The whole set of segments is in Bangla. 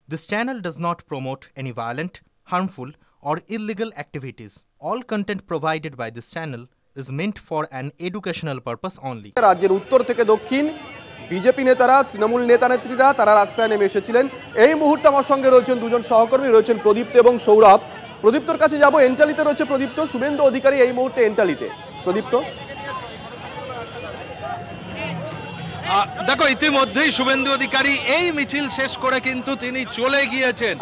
This channel does not promote any violent, harmful, or illegal activities. All content provided by this channel is meant for an educational purpose only. রাজ্যের উত্তর থেকে দক্ষিণ বিজেপি নেতারা, তৃণমূল নেতা নেত্রীরা তারা রাস্তায় নেমে এসেছিলেন। এই মুহূর্তে আমার সঙ্গে রয়েছেন দুজন সহকর্মী, রয়েছেন প্রদীপ্ত এবং সৌরভ। প্রদীপ্তর কাছে যাব। এন্টালিতে রয়েছে প্রদীপ্ত, শুভেন্দু অধিকারী এই মুহূর্তে এন্টালিতে। প্রদীপ্ত, দেখো ইতিমধ্যেই শুভেন্দু অধিকারী এই মিছিল শেষ করে কিন্তু তিনি চলে গিয়েছেন।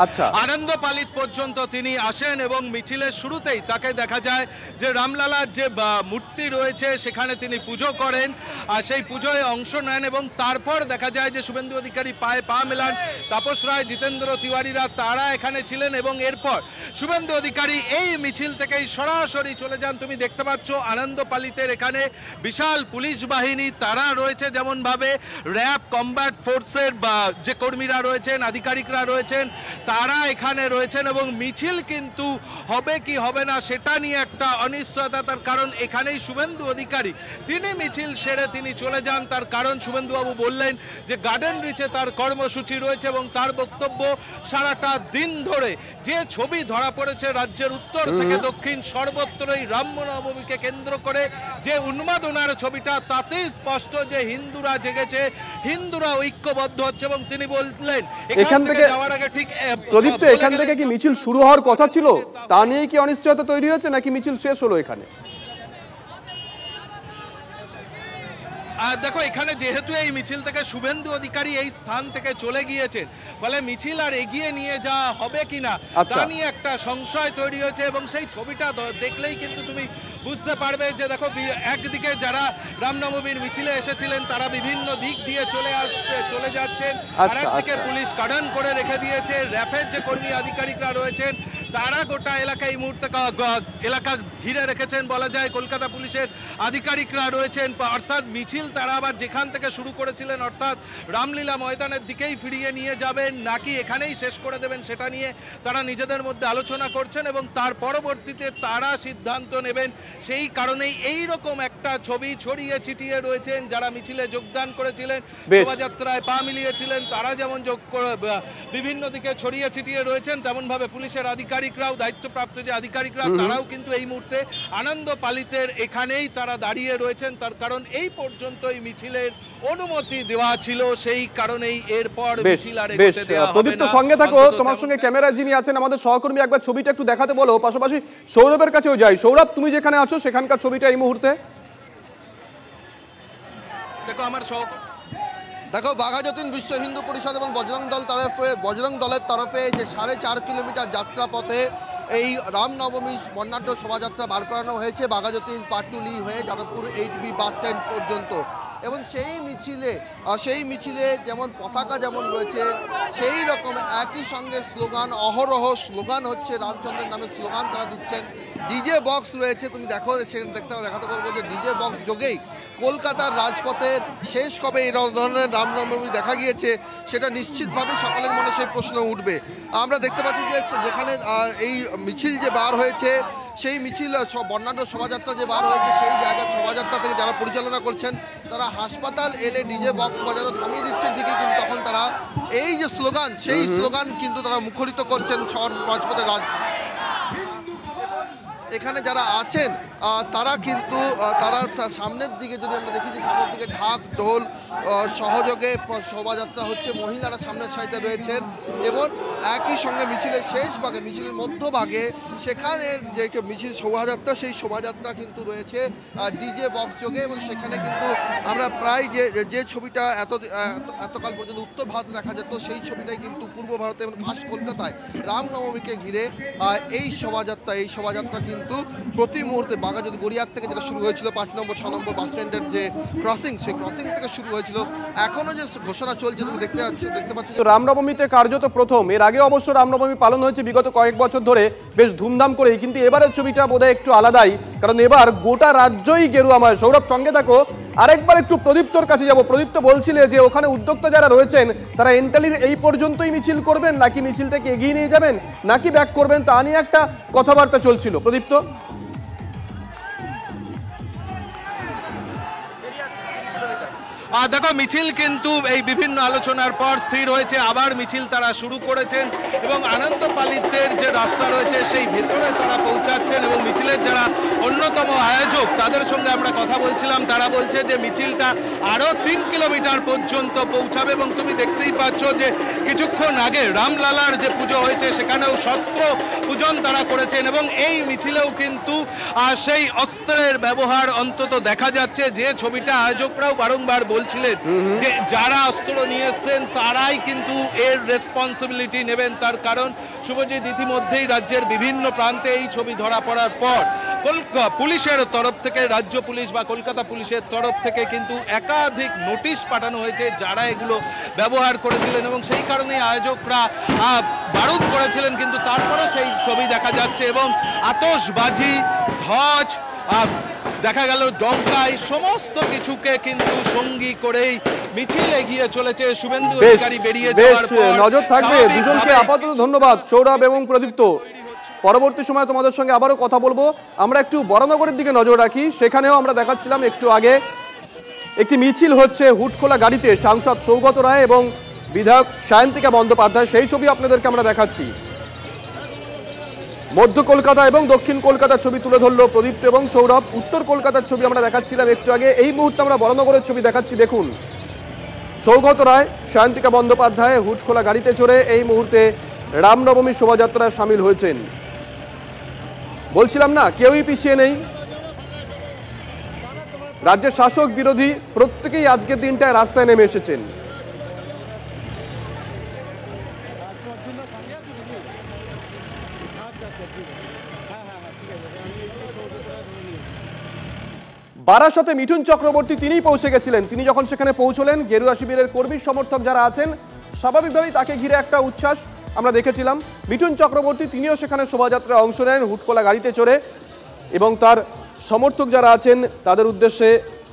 আনন্দপালিত পর্যন্ত তিনি আসেন এবং মিছিলের শুরুতেই তাকে দেখা যায় যে রামলালার যে মূর্তি রয়েছে সেখানে তিনি পুজো করেন, আর সেই পুজোয় অংশ নেন এবং তারপর দেখা যায় যে শুভেন্দু অধিকারী পায়ে পা মেলান। তাপস রায়, জিতেন্দ্র তিওয়ারিরা তারা এখানে ছিলেন এবং এরপর শুভেন্দু অধিকারী এই মিছিল থেকেই সরাসরি চলে যান। তুমি দেখতে পাচ্ছ আনন্দপালিতের এখানে বিশাল পুলিশ বাহিনী তারা রয়েছে, যেমন র্যাব, কমব্যাট ফোর্সের যে কর্মীরা রয়েছেন, আধিকারিকরা রয়েছেন, তারা এখানে রয়েছেন এবং মিছিল কিন্তু হবে কি হবে না সেটা নিয়ে একটা অনিশ্চয়তা। তার কারণ এখানেই শুভেন্দু অধিকারী তিনি মিছিল সেরে তিনি চলে যান। তার কারণ শুভেন্দুবাবু বললেন যে গার্ডেন রিচে তার কর্মসূচি রয়েছে এবং তার বক্তব্য সারাটা দিন ধরে যে ছবি ধরা পড়েছে রাজ্যের উত্তর থেকে দক্ষিণ সর্বত্রই রামনবমীকে কেন্দ্র করে যে উন্মাদনার ছবিটা, তাতেই স্পষ্ট যে হিন্দুরা জেগেছে, হিন্দুরা ঐক্যবদ্ধ হচ্ছে। এবং তিনি বললেন এখান থেকে যাওয়ার আগে ঠিক প্রদীপ্ত, এখান থেকে কি মিছিল শুরু হওয়ার কথা ছিল, তা নিয়ে কি অনিশ্চয়তা তৈরি হয়েছে নাকি মিছিল শেষ হলো এখানে? দেখো এখানে যেহেতু এই মিছিল থেকে শুভেন্দু অধিকারী এই স্থান থেকে চলে গিয়েছেন, ফলে মিছিল আর এগিয়ে নিয়ে যাওয়া হবে কিনা তা নিয়ে একটা সংশয় তৈরি হয়েছে। এবং সেই ছবিটা দেখলেই কিন্তু তুমি বুঝতে পারবে যে দেখো একদিকে যারা রামনবমীর মিছিলে এসেছিলেন তারা বিভিন্ন দিক দিয়ে চলে যাচ্ছেন, আর একদিকে পুলিশ কার্ডন করে রেখে দিয়েছে। র্যাবের যে কর্মী আধিকারিকরা রয়েছেন তারা গোটা এলাকা এই মুহূর্তে এলাকা ঘিরে রেখেছেন বলা যায়। কলকাতা পুলিশের আধিকারিকরা রয়েছেন, অর্থাৎ মিছিল তারা আবার যেখান থেকে শুরু করেছিলেন অর্থাৎ রামলীলা ময়দানের দিকেই ফিরিয়ে নিয়ে যাবেন নাকি এখানেই শেষ করে দেবেন সেটা নিয়ে তারা নিজেদের মধ্যে আলোচনা করছেন এবং তার পরবর্তীতে তারা সিদ্ধান্ত নেবেন। সেই কারণেই এই রকম একটা ছবি ছড়িয়ে ছিটিয়ে রয়েছেন। যারা মিছিলে যোগদান করেছিলেন, শোভাযাত্রায় পা মিলিয়েছিলেন, তারা যেমন বিভিন্ন দিকে ছড়িয়ে ছিটিয়ে রয়েছেন, তেমন ভাবে পুলিশের আধিকারিকরাও, দায়িত্বপ্রাপ্ত যে আধিকারিকরা তারাও কিন্তু এই মুহূর্তে আনন্দপালিতের এখানেই তারা দাঁড়িয়ে রয়েছেন। তার কারণ এই পর্যন্ত এই মিছিলের অনুমতি দেওয়া ছিল, সেই কারণেই এরপর মিছিল আর এগোতে দেওয়া হবে না। প্রদীপ্ত সঙ্গে থাকো, তোমার সঙ্গে ক্যামেরা যিনি আছেন আমাদের সহকর্মী, একবার ছবিটা একটু দেখাতে বলো। পাশাপাশি সৌরভের কাছেও যাই। সৌরভ, তুমি যেখানে আছো সেখানকার ছবিটা এই মুহূর্তে দেখো। আমার দেখো বাঘাযতীন বিশ্ব হিন্দু পরিষদ এবং বজরং দলের তরফে যে 4.5 কিলোমিটার যাত্রাপথে এই রামনবমী বর্ণাঢ্য শোভাযাত্রা বার করানো হয়েছে বাঘাযতীন পাটুলি হয়ে যাদবপুর 8B বাস স্ট্যান্ড পর্যন্ত। এবং সেই মিছিলে যেমন পতাকা যেমন রয়েছে, সেই রকম একই সঙ্গে স্লোগান, অহরহ স্লোগান হচ্ছে রামচন্দ্রের নামে স্লোগান তারা দিচ্ছেন। ডিজে বক্স রয়েছে, তুমি দেখাতে পারবো যে ডিজে বক্স যোগেই কলকাতার রাজপথের শেষ কবে এই ধরনের রামনবমী দেখা গিয়েছে সেটা নিশ্চিতভাবে সকলের মনে সেই প্রশ্ন উঠবে। আমরা দেখতে পাচ্ছি যে যেখানে এই মিছিল যে বার হয়েছে, সেই মিছিল বর্ণাঢ্য শোভাযাত্রা যে বার হয়েছে, সেই জায়গার শোভাযাত্রা থেকে যারা পরিচালনা করছেন তারা হাসপাতাল এলে ডিজে বক্স বাজানো থামিয়ে দিচ্ছেন ঠিকই, কিন্তু তখন তারা এই যে স্লোগান, সেই স্লোগান কিন্তু তারা মুখরিত করছেন শহর রাজপথে। এখানে যারা আছেন তারা কিন্তু তারা সামনের দিকে, যদি আমরা দেখি যে সামনের দিকে ঢাক ঢোল সহযোগে শোভাযাত্রা হচ্ছে, মহিলারা সামনের সাইডে রয়েছেন এবং একই সঙ্গে মিছিলের শেষ ভাগে, মিছিলের মধ্যভাগে সেখানের যে মিছিল শোভাযাত্রা, সেই শোভাযাত্রা কিন্তু রয়েছে ডিজে বক্স যোগে। এবং সেখানে কিন্তু আমরা প্রায় যে ছবিটা এতকাল পর্যন্ত উত্তর ভারতে দেখা যেত, সেই ছবিটাই কিন্তু পূর্ব ভারতে এবং খাস কলকাতায় রামনবমীকে ঘিরে এই শোভাযাত্রা কিন্তু প্রতি মুহূর্তে বাঘাযতীন গড়িয়ার থেকে যেটা শুরু হয়েছিল 5 নম্বর 6 নম্বর বাস স্ট্যান্ডের যে ক্রসিং, সেই ক্রসিং থেকে শুরু হয়েছিল। এখনো যে ঘোষণা চলছে তুমি দেখতে পাচ্ছ। রামনবমীতে কার্যত প্রথম, এর আগে অবশ্য রামনবমী পালন হয়েছে বিগত কয়েক বছর ধরে বেশ ধুমধাম করেই, কিন্তু এবারের ছবিটা বোধহয় একটু আলাদাই, কারণ এবার গোটা রাজ্যই গেরুয়াময়। সৌরভ সঙ্গে থাকো, আরেকবার একটু প্রদীপ্তর কাছে যাব। প্রদীপ্ত বলছিলে যে ওখানে উদ্যোক্তা যারা রয়েছেন তারা এন্টালির এই পর্যন্তই মিছিল করবেন নাকি মিছিলটাকে এগিয়ে নিয়ে যাবেন নাকি ব্যাক করবেন, তা নিয়ে একটা কথাবার্তা চলছিল। প্রদীপ্ত, দেখো মিছিল কিন্তু এই বিভিন্ন আলোচনার পর স্থির হয়েছে, আবার মিছিল তারা শুরু করেছেন এবং আনন্দপালিতের যে রাস্তা রয়েছে সেই ভেতরে তারা পৌঁছাচ্ছেন এবং মিছিলের যারা অন্যতম আয়োজক তাদের সঙ্গে আমরা কথা বলছিলাম, তারা বলছে যে মিছিলটা আরও 3 কিলোমিটার পর্যন্ত পৌঁছাবে এবং তুমি দেখতেই পাচ্ছ যে কিছুক্ষণ আগে রামলালার যে পুজো হয়েছে সেখানেও শস্ত্র পূজন তারা করেছেন এবং এই মিছিলেও কিন্তু সেই অস্ত্রের ব্যবহার অন্তত দেখা যাচ্ছে, যে ছবিটা আয়োজকরাও বারংবার বলছিলেন যে যারা অস্ত্র নিয়ে এসছেন তারাই কিন্তু এর রেসপন্সিবিলিটি নেবেন। তার কারণ শুভজিৎ, ইতিমধ্যেই রাজ্যের বিভিন্ন প্রান্তে এই ছবি ধরা পড়ার পর পুলিশের তরফ থেকে, রাজ্য পুলিশ বা কলকাতা পুলিশের তরফ থেকে কিন্তু একাধিক নোটিশ পাঠানো হয়েছে যারা এগুলো ব্যবহার করেছিলেন এবং সেই কারণে আয়োজকরা বারণ করেছিলেন, কিন্তু তারপরে সেই ছবি দেখা যাচ্ছে এবং আতশবাজি, ধ্বজ, দেখা গেল ডঙ্কাই, সমস্ত কিছুকে কিন্তু সঙ্গী করেই মিছিল এগিয়ে চলেছে। শুভেন্দু অধিকারী বেরিয়ে যাওয়ার পর নজর থাকবে। দুজনকে আপাতত ধন্যবাদ, সৌরভ এবং প্রদীপ্ত। পরবর্তী সময় তোমাদের সঙ্গে আবারও কথা বলবো। আমরা একটু বরানগরের দিকে নজর রাখি, সেখানেও আমরা দেখাচ্ছিলাম একটু আগে একটি মিছিল হচ্ছে হুটখোলা গাড়িতে, সাংসদ সৌগত রায় এবং বিধায়ক সায়ন্তিকা বন্দ্যোপাধ্যায়, সেই ছবি আপনাদেরকে আমরা দেখাচ্ছি। মধ্য কলকাতা এবং দক্ষিণ কলকাতার ছবি তুলে ধরলো প্রদীপ্ত এবং সৌরভ। উত্তর কলকাতার ছবি আমরা দেখাচ্ছিলাম একটু আগে। এই মুহূর্তে আমরা বরানগরের ছবি দেখাচ্ছি। দেখুন, সৌগত রায়, সায়ন্তিকা বন্দ্যোপাধ্যায় হুটখোলা গাড়িতে চড়ে এই মুহূর্তে রামনবমী শোভাযাত্রায় সামিল হয়েছেন। বলছিলাম না, কেউই পিছিয়ে নেই। রাজ্যের শাসক বিরোধী প্রত্যেকেই আজকের দিনটায় রাস্তায় নেমে এসেছেন। বারাসতে মিঠুন চক্রবর্তী তিনিই পৌঁছে গেছিলেন। তিনি যখন সেখানে পৌঁছলেন, গেরুয়া শিবিরের কর্মী সমর্থক যারা আছেন স্বাভাবিকভাবেই তাকে ঘিরে একটা উচ্ছ্বাস আমরা দেখেছিলাম। মিঠুন চক্রবর্তী তিনিও সেখানে শোভাযাত্রায় অংশ নেন হুটখোলা গাড়িতে চড়ে এবং তার সমর্থক যারা আছেন তাদের উদ্দেশ্যে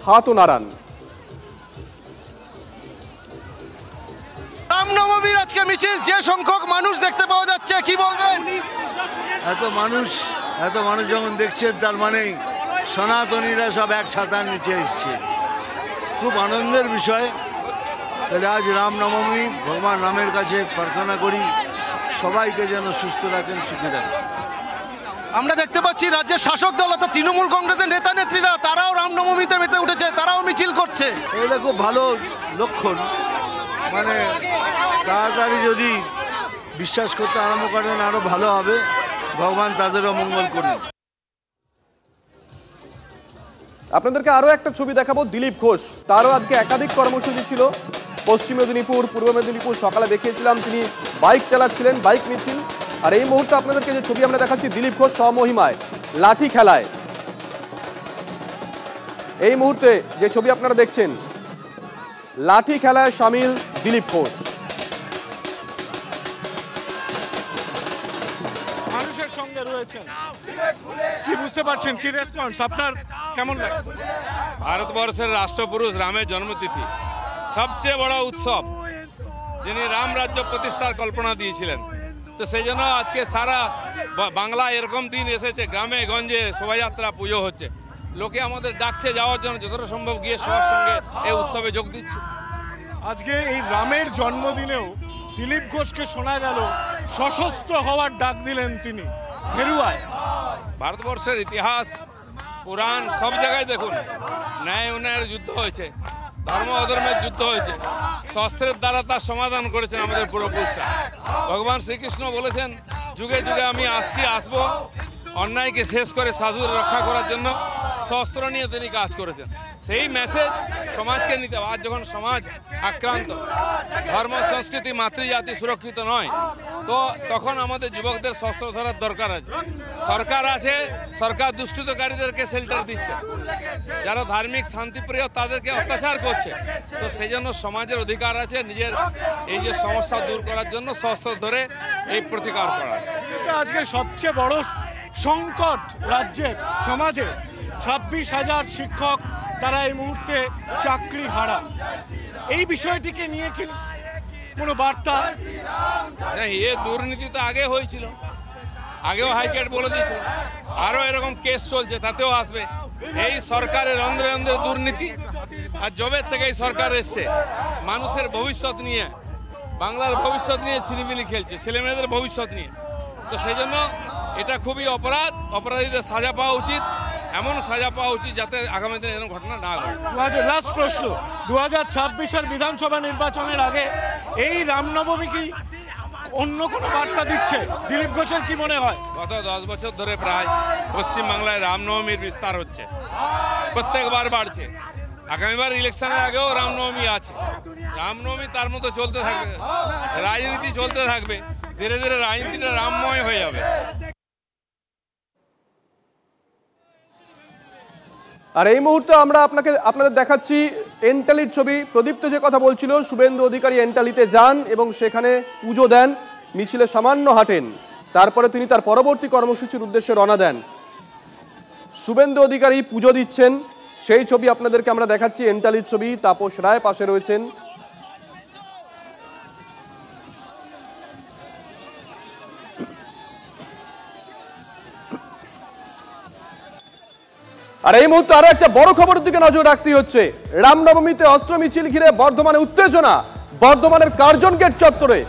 হাতও নাড়ান। রামনবমীর আজকে মিছিল, যে সংখ্যক মানুষ দেখতে পাওয়া যাচ্ছে, কি বলবেন? এত মানুষ যখন দেখছেন তার মানে সনাতনীরা সব এক ছাতার নিচে এসছে, খুব আনন্দের বিষয়। তাহলে আজ রামনবমী, ভগবান রামের কাছে প্রার্থনা করি সবাইকে যেন সুস্থ রাখেন, সুখী রাখেন। আমরা দেখতে পাচ্ছি রাজ্যের শাসক দল অর্থাৎ তৃণমূল কংগ্রেসের নেতা নেত্রীরা তারাও রামনবমীতে মেতে উঠেছে, তারাও মিছিল করছে। এটা খুব ভালো লক্ষণ। মানে তাড়াতাড়ি যদি বিশ্বাস করতে আরম্ভ করেন আরো ভালো হবে, ভগবান তাদেরও মঙ্গল করুন। আপনাদেরকে আরো একটা ছবি দেখাবো। দিলীপ ঘোষ, তারও আজকে একাধিক কর্মসূচি ছিল। পশ্চিম মেদিনীপুর, পূর্ব মেদিনীপুর, সকালে দেখিয়েছিলাম তিনি বাইক চালাচ্ছিলেন, বাইক মিছিল। আর এই মুহূর্তে আপনাদেরকে যে ছবি আমরা দেখাচ্ছি, দিলীপ ঘোষ স্বমহিমায় লাঠি খেলায়। এই মুহূর্তে যে ছবি আপনারা দেখছেন, লাঠি খেলায় সামিল দিলীপ ঘোষ। মানুষের সঙ্গে রয়েছেন, কি বুঝতে পারছেন, কি রেসপন্স আপনার কেমন লাগে? ভারতবর্ষের রাষ্ট্রপুরুষ রামের জন্মতিথি, সবচেয়ে বড় উৎসব, যিনি রাম রাজ্য প্রতিষ্ঠার কল্পনা দিয়েছিলেন। তো সেই জন্য আজকে সারা বাংলা এরকম দিন এসেছে, গ্রামে গঞ্জে শোভাযাত্রা, পুজো হচ্ছে। লোকে আমাদের ডাকছে যাওয়ার জন্য, যতটা সম্ভব গিয়ে সবার সঙ্গে এই উৎসবে যোগ দিচ্ছে। আজকে এই রামের জন্মদিনেও দিলীপ ঘোষকে শোনা গেল সশস্ত্র হওয়ার ডাক দিলেন তিনি গেরুয়ায়। ভারতবর্ষের ইতিহাস, পুরাণ, সব জায়গায় দেখুন ন্যায় অন্যায়ের যুদ্ধ হয়েছে, ধর্ম অধর্মের যুদ্ধ হয়েছে, শস্ত্রের দ্বারা তার সমাধান করেছেন আমাদের পূর্বপুরুষরা। ভগবান শ্রীকৃষ্ণ বলেছেন, যুগে যুগে আমি আসবো, অন্যায়কে শেষ করে সাধুর রক্ষা করার জন্য শস্ত্র নিয়ে তিনি কাজ করেছেন। সেই মেসেজ সমাজকে নিতে হবে। আজ যখন সমাজ আক্রান্ত, ধর্ম সংস্কৃতি মাতৃজাতি সুরক্ষিত নয়, তো তখন আমাদের যুবকদের শস্ত্র ধরার দরকার আছে। সরকার আছে, সরকার দুষ্কৃতকারীদেরকে শেল্টার দিচ্ছে, যারা ধার্মিক শান্তিপ্রিয় তাদেরকে অত্যাচার করছে। তো সেই জন্য সমাজের অধিকার আছে নিজের এই যে সমস্যা দূর করার জন্য শস্ত্র ধরে এই প্রতিকার করা। আজকে সবচেয়ে বড় সংকট রাজ্যের সমাজে, 26,000 শিক্ষক তারা এই মুহূর্তে চাকরি হারা। এই বিষয়টিকে নিয়ে কি কোনো বার্তা? এ দুর্নীতি তো আগে হয়েছিল, আগেও হাইকোর্ট বলে দিয়েছিল, আরো এরকম কেস চলছে, তাতেও আসবে। এই সরকারের অন্ধ্রে অন্ধ্রে দুর্নীতি, আর যবে থেকে এই সরকার এসছে মানুষের ভবিষ্যৎ নিয়ে, বাংলার ভবিষ্যৎ নিয়ে ছিনিমিনি খেলছে, ছেলেমেয়েদের ভবিষ্যৎ নিয়ে। তো সেই জন্য এটা খুবই অপরাধ, অপরাধীদের সাজা পাওয়া উচিত, এমন সাজা পাওয়া উচিত যাতে আগামী দিনে এরকম ঘটনা না ঘটে। লাস্ট প্রশ্ন, 2026-এর বিধানসভা নির্বাচনের আগে এই রামনবমী কি অন্য কোনো বার্তা দিচ্ছে? দিলীপ ঘোষের কি মনে হয়? গত 10 বছর ধরে প্রায় পশ্চিমবাংলায় রামনবমীর বিস্তার হচ্ছে, প্রত্যেকবার বাড়ছে। আগামীবার ইলেকশনের আগেও রামনবমী আছে। রামনবমী তার মতো চলতে থাকবে, রাজনীতি চলতে থাকবে, ধীরে ধীরে রাজনীতিটা রামময় হয়ে যাবে। আর এই মুহূর্তে আমরা আপনাদের দেখাচ্ছি এন্টালির ছবি। প্রদীপ্ত যে কথা বলছিল, শুভেন্দু অধিকারী এন্টালিতে যান এবং সেখানে পুজো দেন, মিছিলে সামান্য হাঁটেন, তারপরে তিনি তার পরবর্তী কর্মসূচির উদ্দেশ্যে রওনা দেন। শুভেন্দু অধিকারী পুজো দিচ্ছেন, সেই ছবি আপনাদেরকে আমরা দেখাচ্ছি, এন্টালির ছবি। তাপস রায় পাশে রয়েছেন। আর এই মুহূর্তে আরো একটা বড় খবরের দিকে নজর রাখতে হচ্ছে। রামনবমীতে অস্ত্র মিছিল ঘিরে বর্ধমানে উত্তেজনা। বর্ধমানের কার্জন গেট চত্বরে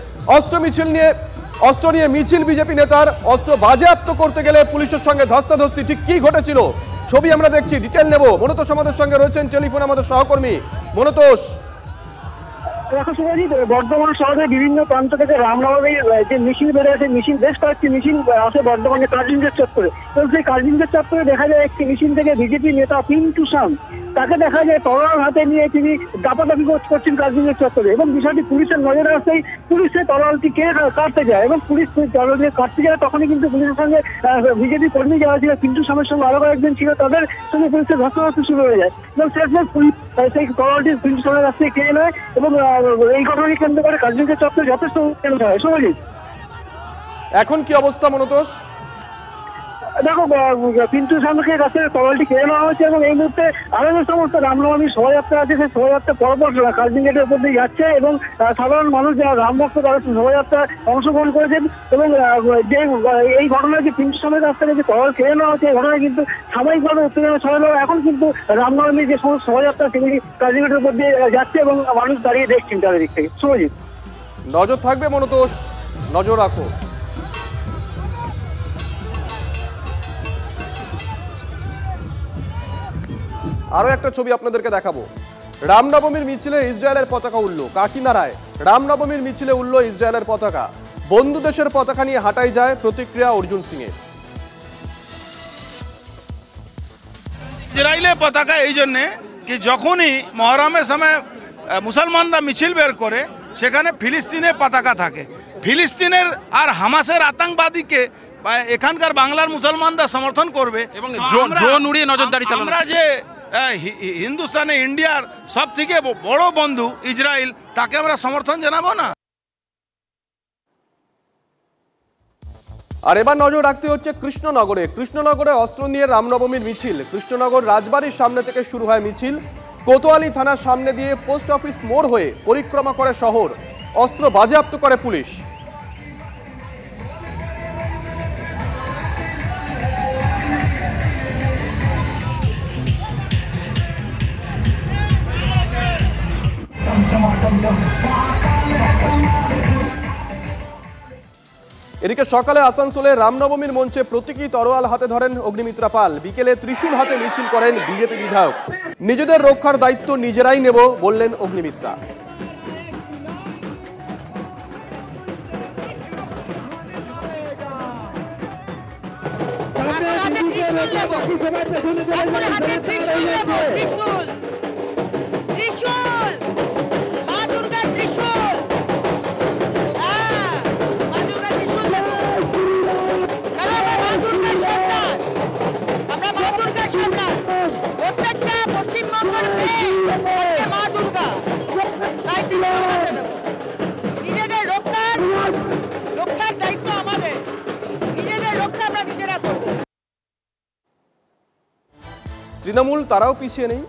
অস্ত্র নিয়ে মিছিল, বিজেপি নেতার অস্ত্র বাজেয়াপ্ত করতে গেলে পুলিশের সঙ্গে ধস্তাধস্তি। ঠিক কি ঘটেছিল ছবি আমরা দেখছি, ডিটেল নেব। মনোতোষ আমাদের সঙ্গে রয়েছেন টেলিফোনে, আমাদের সহকর্মী মনোতোষ। বর্ধমান শহরে বিভিন্ন প্রান্ত থেকে রামনবমীর যে মিছিল বেরোয়, মিছিল বেশ কয়েকটি মিছিল আসে বর্ধমানে কার্জন গেট চত্বরে। এবং সেই কার্জন গেট চত্বরে দেখা যায় একটি মিছিল থেকে বিজেপি নেতা পিন্টু সাম, তাকে দেখা যায় তরোয়াল হাতে নিয়ে তিনি দাপাদাপি করছেন কার্জন গেট চত্বরে। এবং বিষয়টি পুলিশের নজরে আসতেই পুলিশ সেই তরোয়ালটি কাটতে যায় এবং পুলিশ তরোয়াল কাটতে যায়। তখনই কিন্তু পুলিশের সঙ্গে বিজেপি কর্মী যারা ছিল, পিন্টু সামের সঙ্গে আরো কয়েকজন ছিল, তাদের সঙ্গে পুলিশের ধস্তাধস্তি শুরু হয়ে যায় এবং শেষমেশ পুলিশ সেই তরোয়ালটি পিন্টু সামের কাছ থেকে কেড়ে নেয় এবং এই ঘটনাকে কেন্দ্র করে কার্জন গেট চত্বরে যথেষ্ট হয়। শুভজিৎ, এখন কি অবস্থা মনোতোষ? দেখো, পিন্টু সামনের কাছে তরোয়ালটি কেড়ে নেওয়া হয়েছে এবং এই মুহূর্তে আরো যে সমস্ত রামনবমীর শোভাযাত্রা আছে, সেই শোভাযাত্রা পরপর কার্জন গেটের উপর দিয়ে যাচ্ছে এবং সাধারণ মানুষ যারা রামভক্ত তারা শোভাযাত্রায় অংশগ্রহণ করেছেন। এবং যে এই ঘটনায় যে পিন্টু সামনের কাছ থেকে যে তরোয়াল কেড়ে নেওয়া হচ্ছে, এই ঘটনায় কিন্তু সাময়িকভাবে উত্তেজনা ছড়ালো। এখন কিন্তু রামনবমীর যে সমস্ত শোভাযাত্রা সেগুলি কার্জন গেটের উপর দিয়ে যাচ্ছে এবং মানুষ দাঁড়িয়ে দেখছেন তাদের দিক থেকে। শুভজিৎ, নজর থাকবে মনোতোষ, নজর রাখো। আরো একটা ছবি আপনাদেরকে দেখাবো। রামনবমীর মিছিলে ইসরায়েলের পতাকা উড়ল কাকিনাড়ায়। রামনবমীর মিছিলে উড়ল ইসরায়েলের পতাকা। বন্ধু দেশের পতাকা নিয়ে হাঁটাই যায়, প্রতিক্রিয়া অর্জুন সিং এর। ইসরায়েলের পতাকা এই জন্যে কি যখনই মহরমের সময় মুসলমানরা মিছিল বের করে, সেখানে ফিলিস্তিনের পতাকা থাকে। ফিলিস্তিনের আর হামাসের আতঙ্কবাদীকে এখানকার বাংলার মুসলমানরা সমর্থন করবে এবং ড্রোন উড়িয়ে নজরদারি চালানো। আমরা যে হিন্দুস্তানে ইন্ডিয়ার সব থেকে বড় বন্ধু ইসরায়েল, তাকে আমরা সমর্থন জানাবো না? আর এবার নজর রাখতে হচ্ছে কৃষ্ণনগরে। কৃষ্ণনগরে অস্ত্র নিয়ে রামনবমীর মিছিল। কৃষ্ণনগর রাজবাড়ির সামনে থেকে শুরু হয় মিছিল। কোতোয়ালি থানার সামনে দিয়ে পোস্ট অফিস মোড় হয়ে পরিক্রমা করে শহর। অস্ত্র বাজেয়াপ্ত করে পুলিশ। এদিকে সকালে আসানসোলে রামনবমীর মঞ্চে প্রতীকী তরোয়াল হাতে ধরেন অগ্নিমিত্রা পাল। বিকেলে ত্রিশূল হাতে মিছিল করেন বিজেপি বিধায়ক। নিজেদের রক্ষার দায়িত্ব নিজেরাই নেব বললেন অগ্নিমিত্রা। তৃণমূল তারাও পিছিয়ে নেই।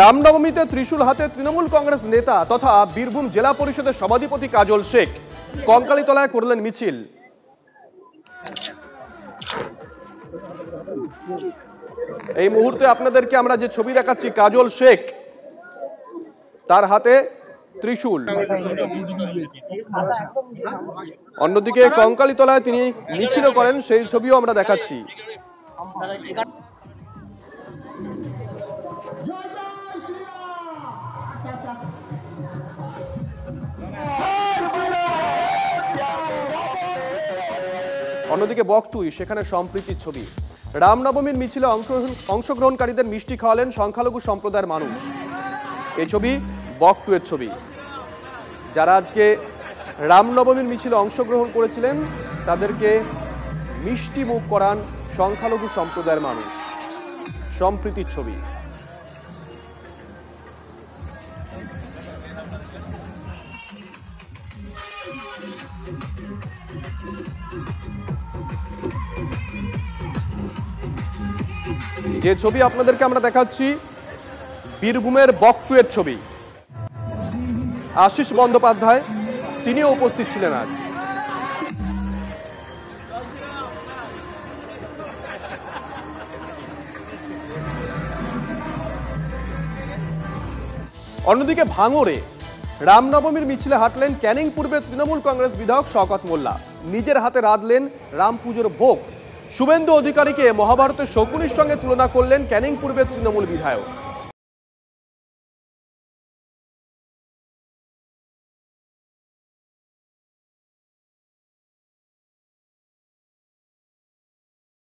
রামনবমীতে ত্রিশূল হাতে তৃণমূল কংগ্রেস নেতা তথা বীরভূম জেলা পরিষদের সভাধিপতি কাজল শেখ কঙ্কালীতলায় করলেন মিছিল। এই মুহূর্তে আপনাদেরকে আমরা যে ছবি দেখাচ্ছি, কাজল শেখ তার হাতে ত্রিশূল। অন্যদিকে কঙ্কালীতলায় তিনি মিছিল করেন, সেই ছবিও আমরা দেখাচ্ছি। অন্যদিকে বকটুই, সেখানে সম্প্রীতির ছবি। রামনবমীর মিছিলে অংশগ্রহণকারীদের মিষ্টি খাওয়ালেন সংখ্যালঘু সম্প্রদায়ের মানুষ। এই ছবি বকটুয়ের ছবি। যারা আজকে রামনবমীর মিছিলে অংশগ্রহণ করেছিলেন তাদেরকে মিষ্টি মুখ করান সংখ্যালঘু সম্প্রদায়ের মানুষ। সম্প্রীতির ছবি। যে ছবি আপনাদেরকে আমরা দেখাচ্ছি বীরভূমের বকটুয়ের ছবি। আশিস বন্দ্যোপাধ্যায় তিনিও উপস্থিত ছিলেন আজ। অন্যদিকে ভাঙড়ে রামনবমীর মিছিলে হাঁটলেন ক্যানিং পূর্বের তৃণমূল কংগ্রেস বিধায়ক শওকত মোল্লা। নিজের হাতে রাঁধলেন রাম পুজোর ভোগ। শুভেন্দু অধিকারীকে মহাভারতের শকুনির সঙ্গে তুলনা করলেন ক্যানিং পূর্বের তৃণমূল বিধায়ক।